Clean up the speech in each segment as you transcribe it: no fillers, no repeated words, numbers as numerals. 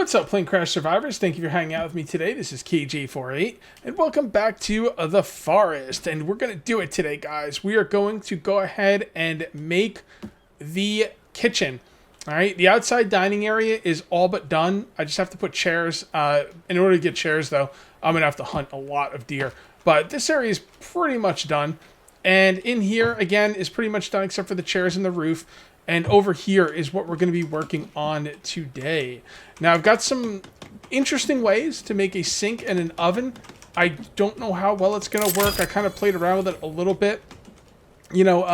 What's up, Plane Crash Survivors? Thank you for hanging out with me today. This is KJ48, and welcome back to the forest. And we're going to do it today, guys. We are going to go ahead and make the kitchen. All right, the outside dining area is all but done. I just have to put chairs. In order to get chairs, though, I'm going to have to hunt a lot of deer. But this area is pretty much done. And in here, again, is pretty much done except for the chairs and the roof. And over here is what we're going to be working on today. Now, I've got some interesting ways to make a sink and an oven. I don't know how well it's going to work. I kind of played around with it a little bit. You know,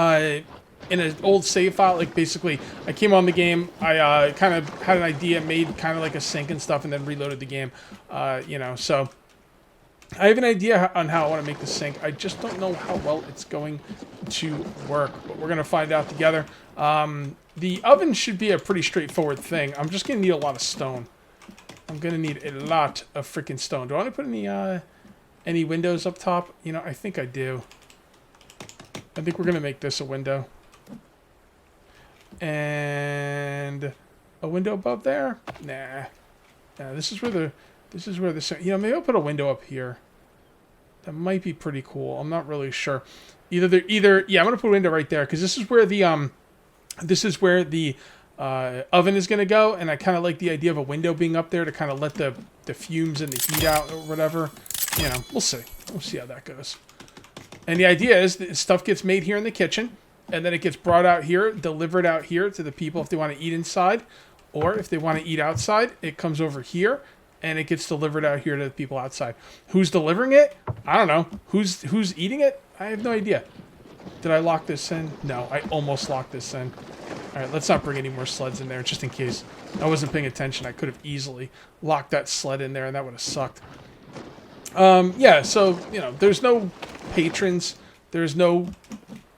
in an old save file, like basically, I came on the game. I kind of had an idea, made kind of like a sink and stuff, and then reloaded the game. You know, so I have an idea on how I want to make the sink. I just don't know how well it's going to work, but we're going to find out together. The oven should be a pretty straightforward thing. I'm just going to need a lot of stone. I'm going to need a lot of freaking stone. Do I want to put any windows up top? You know, I think I do. I think we're going to make this a window. And a window above there? Nah. Nah, this is where the, you know, maybe I'll put a window up here. That might be pretty cool. I'm not really sure. Yeah, I'm going to put a window right there because this is where the oven is going to go, and I kind of like the idea of a window being up there to kind of let the fumes and the heat out or whatever. You know, we'll see. We'll see how that goes. And the idea is that stuff gets made here in the kitchen, and then it gets brought out here, delivered out here to the people if they want to eat inside, or if they want to eat outside, it comes over here, and it gets delivered out here to the people outside. Who's delivering it? I don't know. Who's eating it? I have no idea. Did I lock this in? No, I almost locked this in. All right, let's not bring any more sleds in there, just in case. I wasn't paying attention. I could have easily locked that sled in there, and that would have sucked. Yeah, so, you know, there's no patrons. There's no,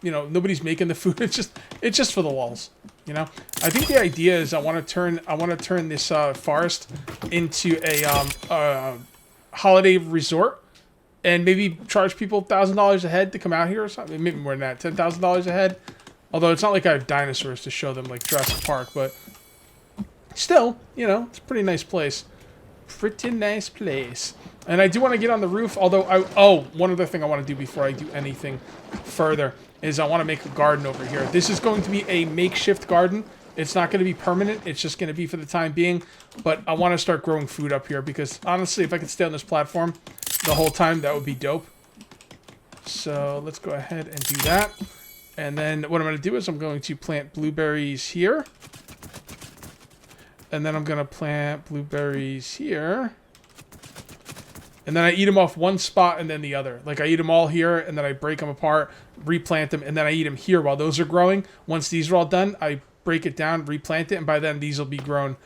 you know, nobody's making the food. It's just for the walls, you know? I think the idea is I want to turn this forest into a holiday resort. And maybe charge people $1,000 a head to come out here or something. Maybe more than that, $10,000 a head. Although it's not like I have dinosaurs to show them like Jurassic Park, but still, you know, it's a pretty nice place. Pretty nice place. And I do want to get on the roof, although one other thing I want to do before I do anything further is I want to make a garden over here. This is going to be a makeshift garden. It's not going to be permanent. It's just going to be for the time being. But I want to start growing food up here because honestly, if I could stay on this platform the whole time, that would be dope. So let's go ahead and do that. And then what I'm going to do is I'm going to plant blueberries here. And then I'm going to plant blueberries here. And then I eat them off one spot and then the other. Like I eat them all here and then I break them apart, replant them, and then I eat them here while those are growing. Once these are all done, I break it down, replant it, and by then these will be grown.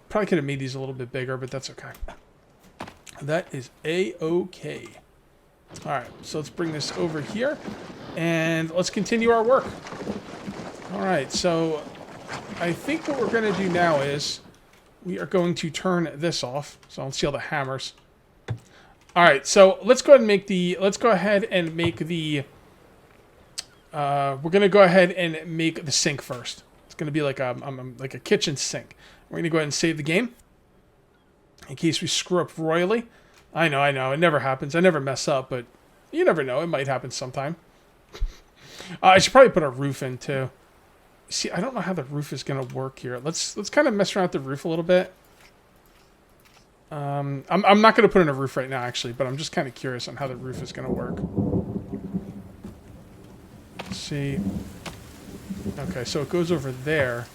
Probably could have made these a little bit bigger, but that's okay. That is A-okay. Alright, so let's bring this over here, and let's continue our work. Alright, so I think what we're going to do now is we are going to turn this off. So let's see all the hammers. Alright, so let's go ahead and make the, we're going to go ahead and make the sink first. It's going to be like a kitchen sink. We're going to go ahead and save the game in case we screw up royally. I know, it never happens. I never mess up, but you never know. It might happen sometime. I should probably put a roof in, too. See, I don't know how the roof is going to work here. Let's kind of mess around with the roof a little bit. I'm not going to put in a roof right now, actually, but I'm just kind of curious on how the roof is going to work. Let's see. Okay, so it goes over there.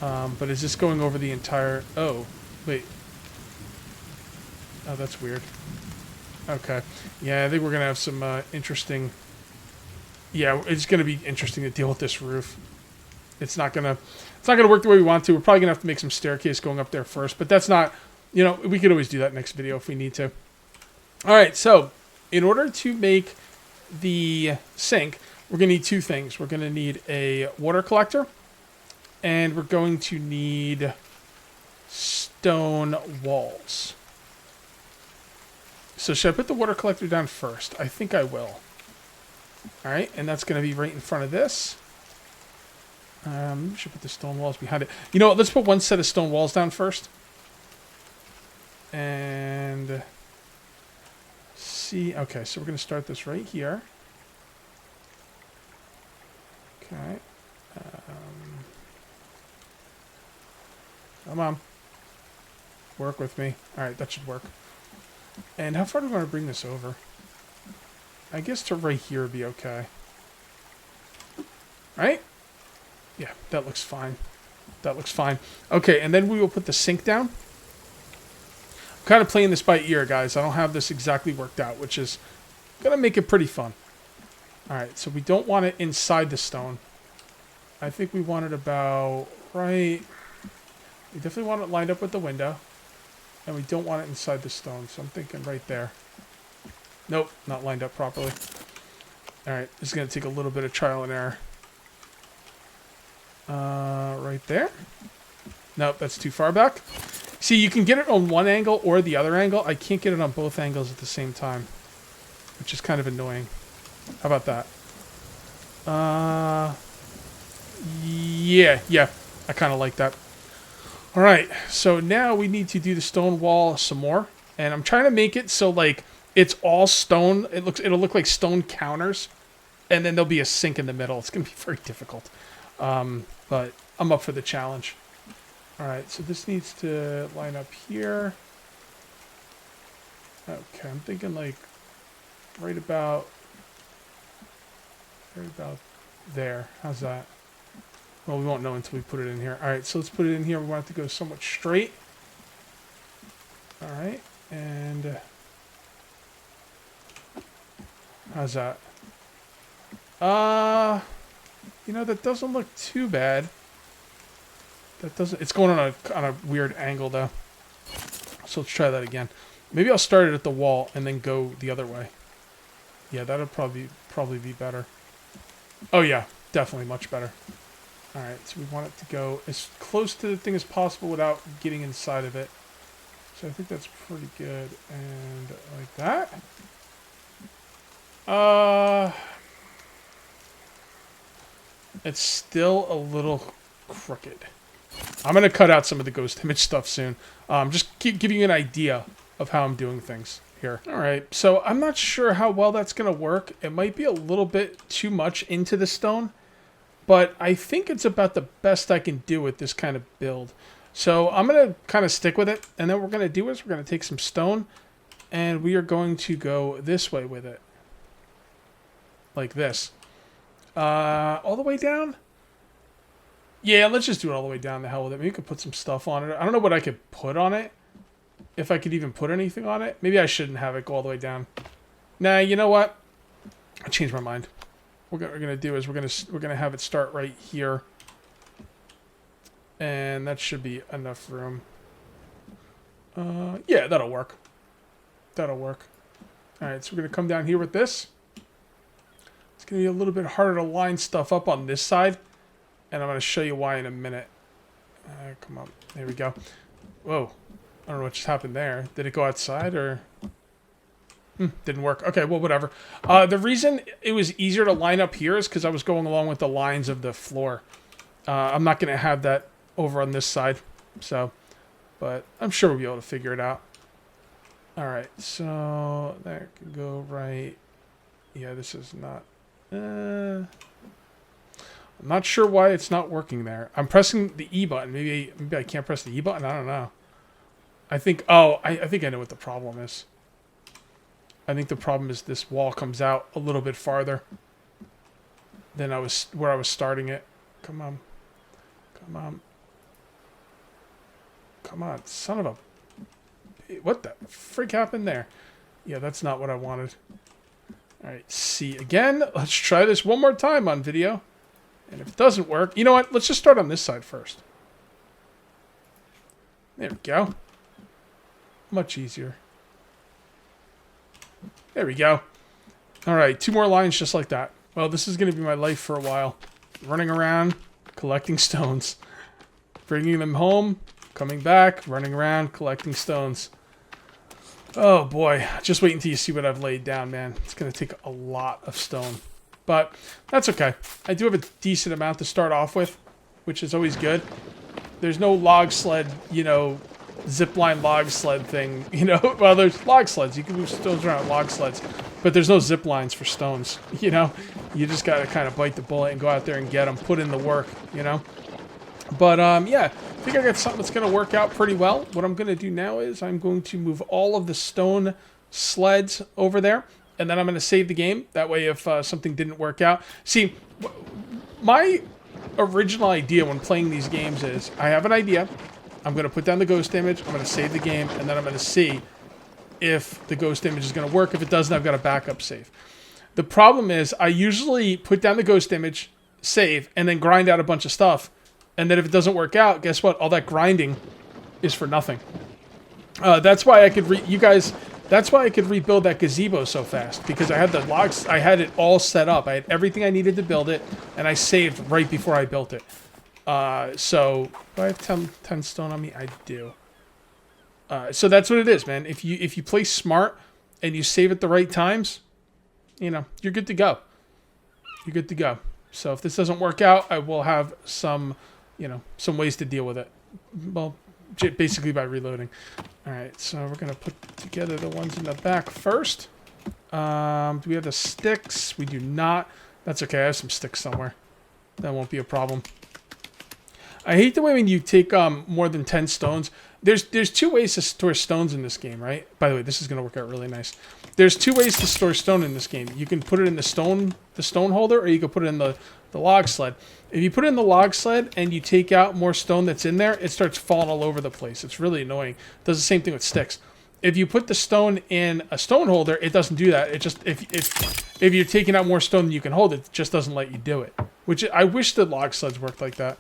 But is this going over the entire... Oh, wait. Oh, that's weird. Okay. Yeah, I think we're going to have some interesting... Yeah, it's going to be interesting to deal with this roof. It's not going to work the way we want to. We're probably going to have to make some staircase going up there first. But that's not... You know, we could always do that next video if we need to. Alright, so in order to make the sink, we're going to need two things. We're going to need a water collector. And we're going to need stone walls. So should I put the water collector down first? I think I will. Alright, and that's going to be right in front of this. We should put the stone walls behind it. You know what, let's put one set of stone walls down first. And see, okay, so we're going to start this right here. Okay. Come on. Work with me. Alright, that should work. And how far do we want to bring this over? I guess to right here would be okay. Right? Yeah, that looks fine. That looks fine. Okay, and then we will put the sink down. I'm kind of playing this by ear, guys. I don't have this exactly worked out, which is going to make it pretty fun. Alright, so we don't want it inside the stone. I think we want it about right... We definitely want it lined up with the window. And we don't want it inside the stone, so I'm thinking right there. Nope, not lined up properly. Alright, this is going to take a little bit of trial and error. Right there. Nope, that's too far back. See, you can get it on one angle or the other angle. I can't get it on both angles at the same time, which is kind of annoying. How about that? Yeah. I kind of like that. All right, so now we need to do the stone wall some more, and I'm trying to make it so like it's all stone. It'll look like stone counters, and then there'll be a sink in the middle. It's gonna be very difficult, but I'm up for the challenge. All right, so this needs to line up here. Okay, I'm thinking like right about there. How's that? Well, we won't know until we put it in here. All right, so let's put it in here. We want it to go somewhat straight. All right, and how's that? You know, that doesn't look too bad. That doesn't. It's going on a weird angle though. So let's try that again. Maybe I'll start it at the wall and then go the other way. Yeah, that'll probably be better. Oh yeah, definitely much better. All right, so we want it to go as close to the thing as possible without getting inside of it. So I think that's pretty good. And like that. It's still a little crooked. I'm going to cut out some of the ghost image stuff soon. Just keep giving you an idea of how I'm doing things here. All right, so I'm not sure how well that's going to work. It might be a little bit too much into the stone, but I think it's about the best I can do with this kind of build. So I'm going to kind of stick with it, and then what we're going to do is we're going to take some stone, and we are going to go this way with it. Like this. All the way down? Yeah, let's just do it all the way down. The hell with it. Maybe we could put some stuff on it. I don't know what I could put on it. If I could even put anything on it. Maybe I shouldn't have it go all the way down. Nah, you know what? I changed my mind. What we're gonna do is we're gonna have it start right here, and that should be enough room. Yeah, that'll work. That'll work. All right, so we're gonna come down here with this. It's gonna be a little bit harder to line stuff up on this side, and I'm gonna show you why in a minute. Come on, there we go. Whoa, I don't know what just happened there. Did it go outside or? Didn't work. Okay, well, whatever. The reason it was easier to line up here is because I was going along with the lines of the floor. I'm not going to have that over on this side, so, but I'm sure we'll be able to figure it out. All right, so that could go right. Yeah, this is not. I'm not sure why it's not working there. I'm pressing the E button. Maybe I can't press the E button. I don't know. I think. Oh, I think I know what the problem is. I think the problem is this wall comes out a little bit farther than where I was starting it. Come on. Come on. Come on, son of a... What the freak happened there? Yeah, that's not what I wanted. Alright, see again. Let's try this one more time on video. And if it doesn't work... You know what? Let's just start on this side first. There we go. Much easier. There we go. Alright, 2 more lines just like that. Well, this is going to be my life for a while. Running around, collecting stones. Bringing them home, coming back, running around, collecting stones. Oh boy, just wait until you see what I've laid down, man. It's going to take a lot of stone. But that's okay. I do have a decent amount to start off with, which is always good. There's no log sled, you know, zipline log sled thing, you know? Well, there's log sleds. You can move stones around log sleds, but there's no zip lines for stones, you know? You just got to kind of bite the bullet and go out there and get them, put in the work, you know? But, yeah, I think I got something that's going to work out pretty well. What I'm going to do now is I'm going to move all of the stone sleds over there, and then I'm going to save the game. That way, if something didn't work out... See, my original idea when playing these games is I have an idea. I'm going to put down the ghost image. I'm going to save the game, and then I'm going to see if the ghost image is going to work. If it doesn't, I've got a backup save. The problem is I usually put down the ghost image, save, and then grind out a bunch of stuff. And then if it doesn't work out, guess what? All that grinding is for nothing. That's why I could That's why I could rebuild that gazebo so fast, because I had the logs. I had it all set up. I had everything I needed to build it, and I saved right before I built it. So do I have 10 stone on me? I do. So that's what it is, man. If you play smart and you save at the right times, you know, you're good to go. You're good to go. So if this doesn't work out, I will have some, you know, some ways to deal with it. Well, basically by reloading. All right, so we're gonna put together the ones in the back first. Do we have the sticks? We do not. That's okay. I have some sticks somewhere. That won't be a problem. I hate the way when you take more than 10 stones. There's two ways to store stones in this game, right? By the way, this is gonna work out really nice. There's two ways to store stone in this game. You can put it in the stone holder, or you can put it in the log sled. If you put it in the log sled and you take out more stone that's in there, it starts falling all over the place. It's really annoying. It does the same thing with sticks. If you put the stone in a stone holder, it doesn't do that. It just if you're taking out more stone than you can hold, it just doesn't let you do it. Which I wish the log sleds worked like that.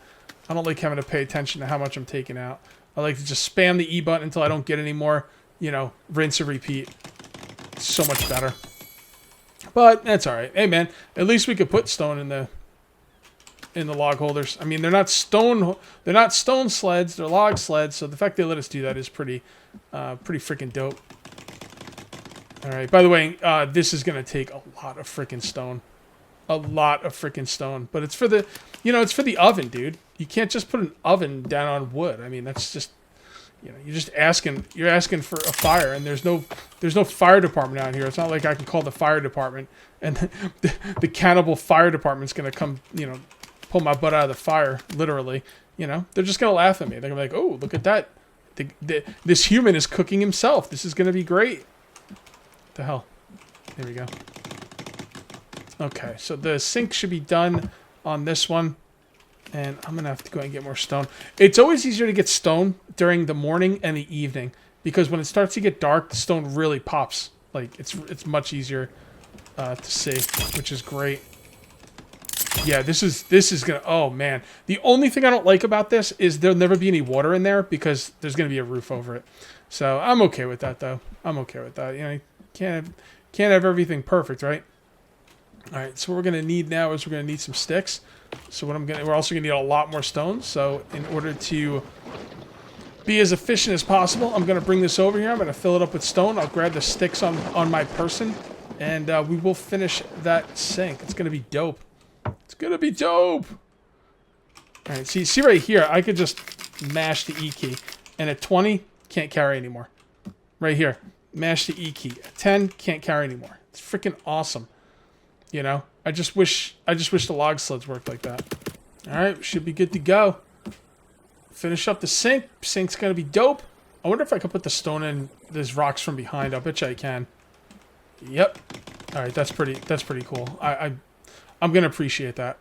I don't like having to pay attention to how much I'm taking out. I like to just spam the E button until I don't get any more, you know, rinse and repeat. It's so much better. But that's all right. Hey man, at least we could put stone in the log holders. I mean, they're not stone sleds, they're log sleds, so the fact they let us do that is pretty freaking dope. All right, by the way, this is going to take a lot of freaking stone. A lot of freaking stone, but it's for the, you know, it's for the oven, dude. You can't just put an oven down on wood. I mean, that's just, you know, you're asking for a fire, and there's no fire department out here. It's not like I can call the fire department and the cannibal fire department's going to come, you know, pull my butt out of the fire, literally. You know, they're just going to laugh at me. They're going to be like, oh, look at that. This human is cooking himself. This is going to be great. What the hell? There we go. Okay, so the sink should be done on this one. And I'm going to have to go and get more stone. It's always easier to get stone during the morning and the evening, because when it starts to get dark, the stone really pops. Like, it's much easier to see, which is great. Yeah, this is going to... Oh, man. The only thing I don't like about this is there'll never be any water in there, because there's going to be a roof over it. So I'm okay with that, though. I'm okay with that. You know, you can't have everything perfect, right? All right, so what we're going to need now is we're going to need some sticks. So we're also going to need a lot more stones. So in order to be as efficient as possible, I'm going to bring this over here. I'm going to fill it up with stone. I'll grab the sticks on my person, and we will finish that sink. It's going to be dope. It's going to be dope. All right, see right here, I could just mash the E key, and at 20, can't carry anymore. Right here, mash the E key. At 10, can't carry anymore. It's freaking awesome. You know, I just wish the log sleds worked like that. All right, we should be good to go. Finish up the sink. Sink's gonna be dope. I wonder if I could put the stone in these rocks from behind. I bet you I can. Yep. All right, that's pretty cool. I'm gonna appreciate that.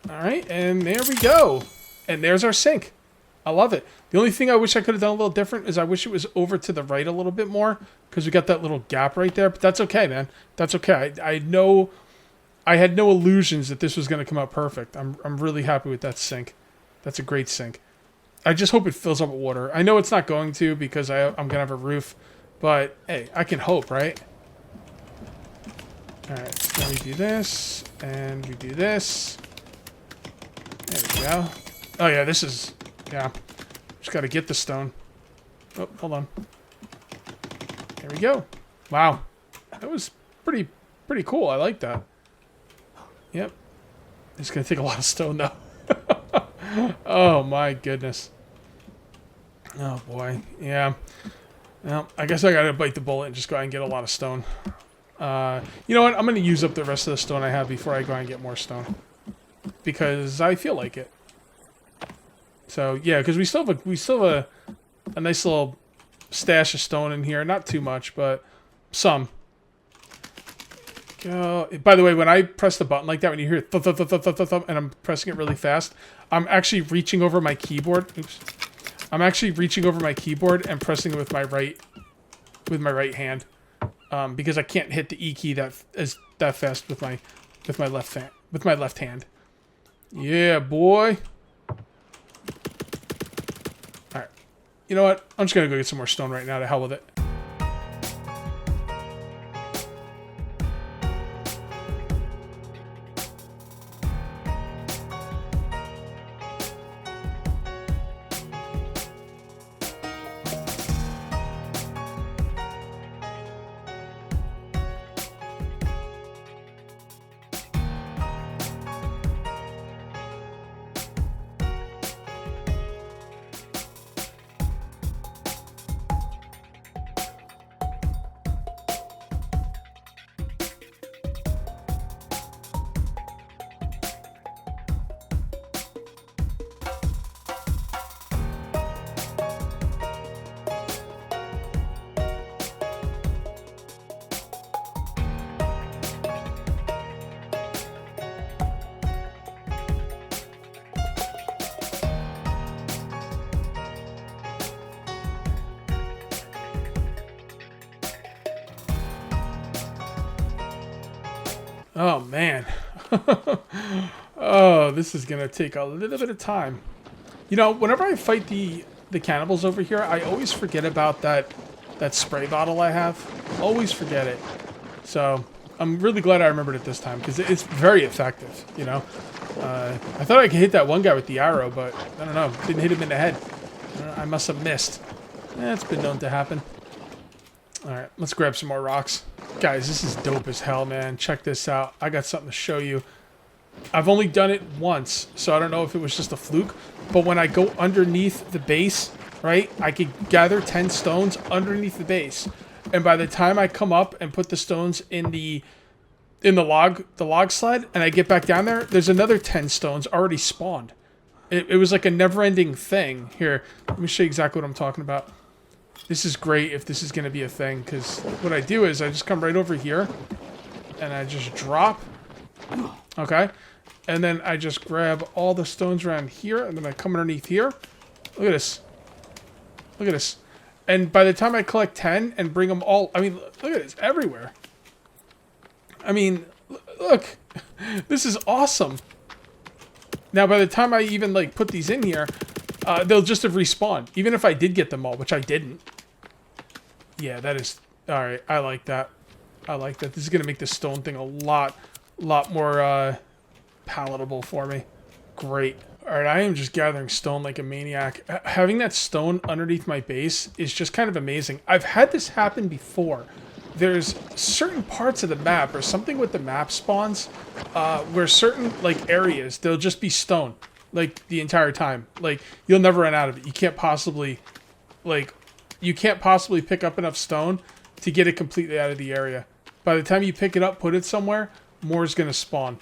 All right, and there we go. And there's our sink. I love it. The only thing I wish I could have done a little different is I wish it was over to the right a little bit more, because we got that little gap right there. But that's okay, man. That's okay. I had no illusions that this was going to come out perfect. I'm really happy with that sink. That's a great sink. I just hope it fills up with water. I know it's not going to, because I'm going to have a roof. But, hey, I can hope, right? All right, so now we do this, and we do this. There we go. Oh, yeah, this is... Yeah, just got to get the stone. Oh, hold on. There we go. Wow, that was pretty cool. I like that. Yep. It's gonna take a lot of stone though. Oh my goodness. Oh, boy. Yeah. Well, I guess I gotta bite the bullet and just go out and get a lot of stone. You know what? I'm gonna use up the rest of the stone I have before I go out and get more stone. Because I feel like it. So, yeah, because we still have a nice little stash of stone in here. Not too much, but some. By the way, when I press the button like that, when you hear thump, thump, thump, thump, thump, thump, and I'm pressing it really fast, I'm actually reaching over my keyboard. Oops. I'm actually reaching over my keyboard and pressing it with my right hand, because I can't hit the E key that fast with my left hand. Yeah, boy. All right. You know what? I'm just gonna go get some more stone right now. To hell with it. Oh, man. Oh, this is going to take a little bit of time. You know, whenever I fight the cannibals over here, I always forget about that spray bottle I have. Always forget it. So, I'm really glad I remembered it this time, because it's very effective, you know. I thought I could hit that one guy with the arrow, but I don't know. Didn't hit him in the head. I must have missed. It's been known to happen. Alright, let's grab some more rocks. Guys, this is dope as hell, man. Check this out. I got something to show you. I've only done it once, so I don't know if it was just a fluke. But when I go underneath the base, right, I could gather 10 stones underneath the base. And by the time I come up and put the stones in the log slide, and I get back down there, there's another 10 stones already spawned. It was like a never-ending thing. Here, let me show you exactly what I'm talking about. This is great if this is going to be a thing, because what I do is I just come right over here, and I just drop, okay? And then I just grab all the stones around here, and then I come underneath here. Look at this. Look at this. And by the time I collect 10 and bring them all, I mean, look at this, everywhere. I mean, look, this is awesome. Now, by the time I even, like, put these in here, they'll just have respawned, even if I did get them all, which I didn't. Yeah, that is... Alright, I like that. I like that. This is going to make this stone thing a lot more palatable for me. Great. Alright, I am just gathering stone like a maniac. Having that stone underneath my base is just kind of amazing. I've had this happen before. There's certain parts of the map, or something with the map spawns, where certain, like, areas, they'll just be stone. Like, the entire time. Like, you'll never run out of it. You can't possibly, like... You can't possibly pick up enough stone to get it completely out of the area. By the time you pick it up, put it somewhere, more is going to spawn.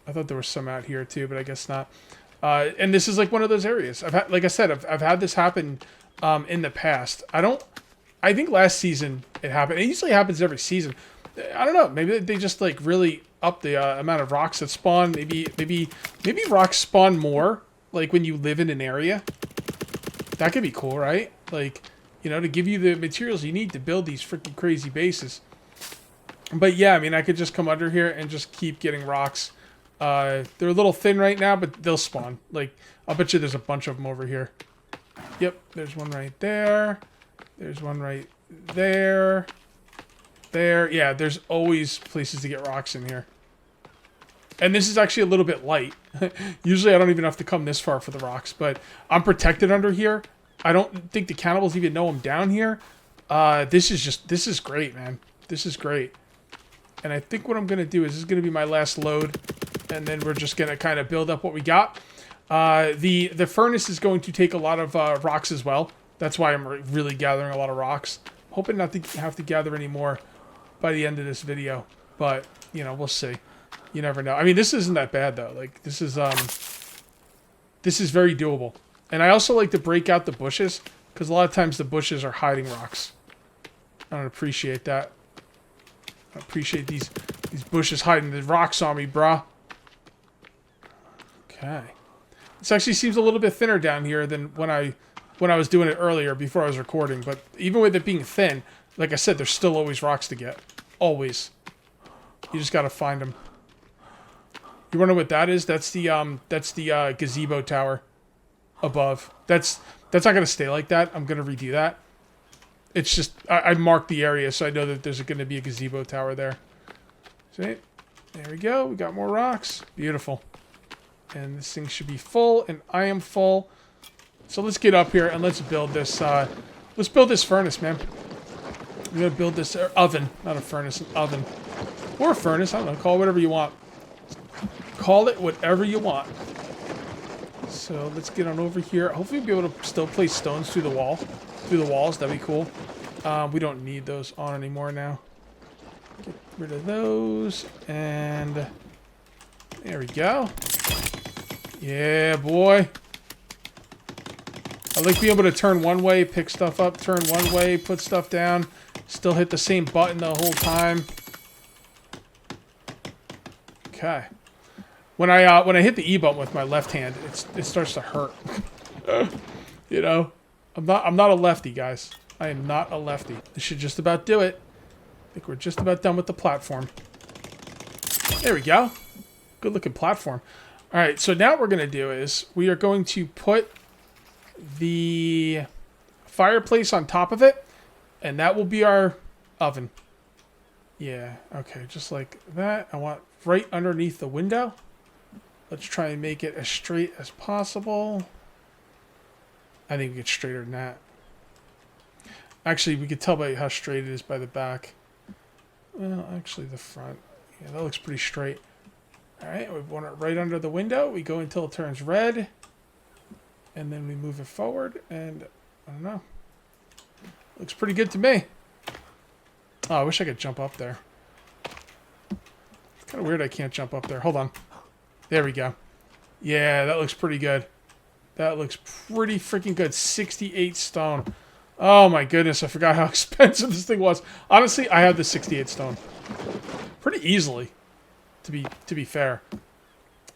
I thought there was some out here too, but I guess not. And this is like one of those areas. Like I said, I've had this happen in the past. I think last season it happened. It usually happens every season. I don't know. Maybe they just like really up the amount of rocks that spawn. Maybe rocks spawn more like when you live in an area. That could be cool, right? Like, you know, to give you the materials you need to build these freaking crazy bases. But yeah, I mean, I could just come under here and just keep getting rocks. They're a little thin right now, but they'll spawn. Like, I'll bet you there's a bunch of them over here. Yep, there's one right there. There's one right there. There. Yeah, there's always places to get rocks in here. And this is actually a little bit light. Usually I don't even have to come this far for the rocks, but I'm protected under here. I don't think the cannibals even know I'm down here. This is great, man. This is great. And I think what I'm going to do is this is going to be my last load, and then we're just going to kind of build up what we got. The furnace is going to take a lot of rocks as well. That's why I'm really gathering a lot of rocks. Hoping not to have to gather any more by the end of this video. But, you know, we'll see. You never know. I mean, this isn't that bad, though. Like, this is very doable. And I also like to break out the bushes, because a lot of times the bushes are hiding rocks. I don't appreciate that. I appreciate these bushes hiding the rocks on me, brah. Okay. This actually seems a little bit thinner down here than when I was doing it earlier before I was recording. But even with it being thin, like I said, there's still always rocks to get. Always. You just gotta find them. You wonder what that is? That's the gazebo tower above. That's not gonna stay like that. I'm gonna redo that. It's just I marked the area so I know that there's gonna be a gazebo tower there. See? There we go. We got more rocks. Beautiful. And this thing should be full, and I am full. So let's get up here and let's build this. Let's build this furnace, man. We're gonna build this oven, not a furnace, an oven, or a furnace. I don't know. Call it whatever you want. Call it whatever you want. So let's get on over here. Hopefully, we'll be able to still place stones through the walls. That'd be cool. We don't need those on anymore now. Get rid of those, and there we go. Yeah, boy. I like being able to turn one way, pick stuff up, turn one way, put stuff down, still hit the same button the whole time. Okay. When I hit the E button with my left hand, it starts to hurt. You know, I'm not a lefty, guys. I am not a lefty. This should just about do it. I think we're just about done with the platform. There we go. Good looking platform. All right, so now what we're going to do is we are going to put the fireplace on top of it, and that will be our oven. Yeah, okay, just like that. I want right underneath the window. Let's try and make it as straight as possible. I think we get straighter than that. Actually, we could tell by how straight it is by the back. Well, actually the front. Yeah, that looks pretty straight. Alright, we want it right under the window. We go until it turns red. And then we move it forward. And, I don't know. Looks pretty good to me. Oh, I wish I could jump up there. It's kind of weird I can't jump up there. Hold on. There we go. Yeah, that looks pretty good. That looks pretty freaking good. 68 stone. Oh my goodness, I forgot how expensive this thing was. Honestly, I have the 68 stone. Pretty easily. To be fair.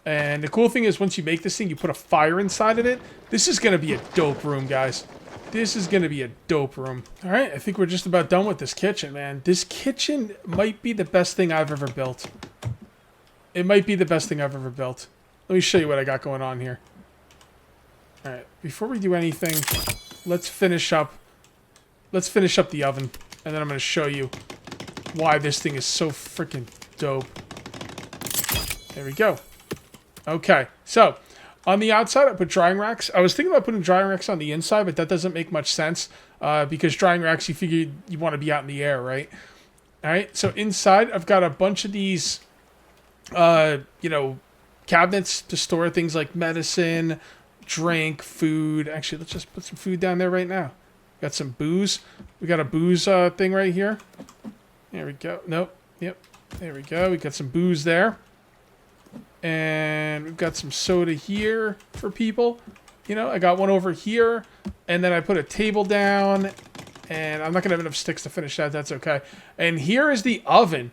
And the cool thing is once you make this thing, you put a fire inside of it. This is going to be a dope room, guys. This is going to be a dope room. All right, I think we're just about done with this kitchen, man. This kitchen might be the best thing I've ever built. It might be the best thing I've ever built. Let me show you what I got going on here. All right, before we do anything, let's finish up the oven, and then I'm going to show you why this thing is so freaking dope. There we go. Okay, so on the outside, I put drying racks. I was thinking about putting drying racks on the inside, but that doesn't make much sense because drying racks, you figure you want to be out in the air, right? All right, so inside, I've got a bunch of these, you know, cabinets to store things like medicine, drink, food. Actually, let's just put some food down there right now. Got some booze. We got a booze thing right here. There we go. Nope. Yep. There we go. We got some booze there. And we've got some soda here for people. You know, I got one over here. And then I put a table down. And I'm not going to have enough sticks to finish that. That's okay. And here is the oven.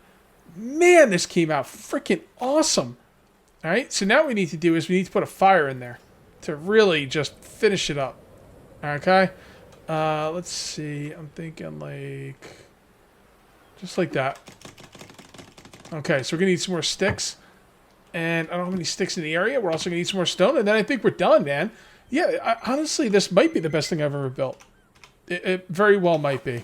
Man, this came out freaking awesome. All right. So now what we need to do is we need to put a fire in there to really just finish it up. Okay. Let's see. I'm thinking like... just like that. Okay, so we're going to need some more sticks. And I don't have any sticks in the area. We're also going to need some more stone. And then I think we're done, man. Yeah, honestly, this might be the best thing I've ever built. It very well might be.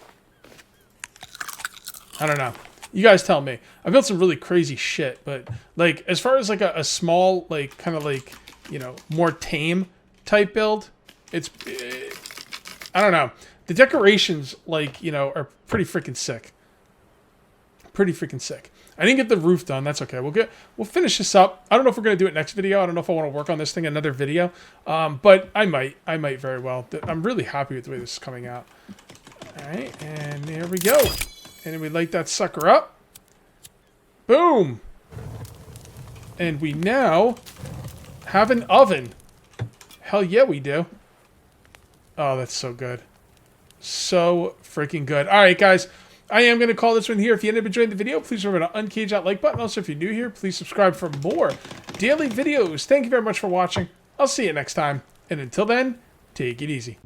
I don't know. You guys tell me. I built some really crazy shit. But, like, as far as, like, a small, like, kind of, like, you know, more tame type build, it's... I don't know. The decorations, like, you know, are pretty freaking sick. Pretty freaking sick. I didn't get the roof done. That's okay. We'll finish this up. I don't know if we're going to do it next video. I don't know if I want to work on this thing another video. But I might very well. I'm really happy with the way this is coming out. All right, and there we go. And then we light that sucker up. Boom. And we now have an oven. Hell yeah, we do. Oh, that's so good. So freaking good. All right, guys. I am going to call this one here. If you ended up enjoying the video, please remember to uncage that like button. Also, if you're new here, please subscribe for more daily videos. Thank you very much for watching. I'll see you next time. And until then, take it easy.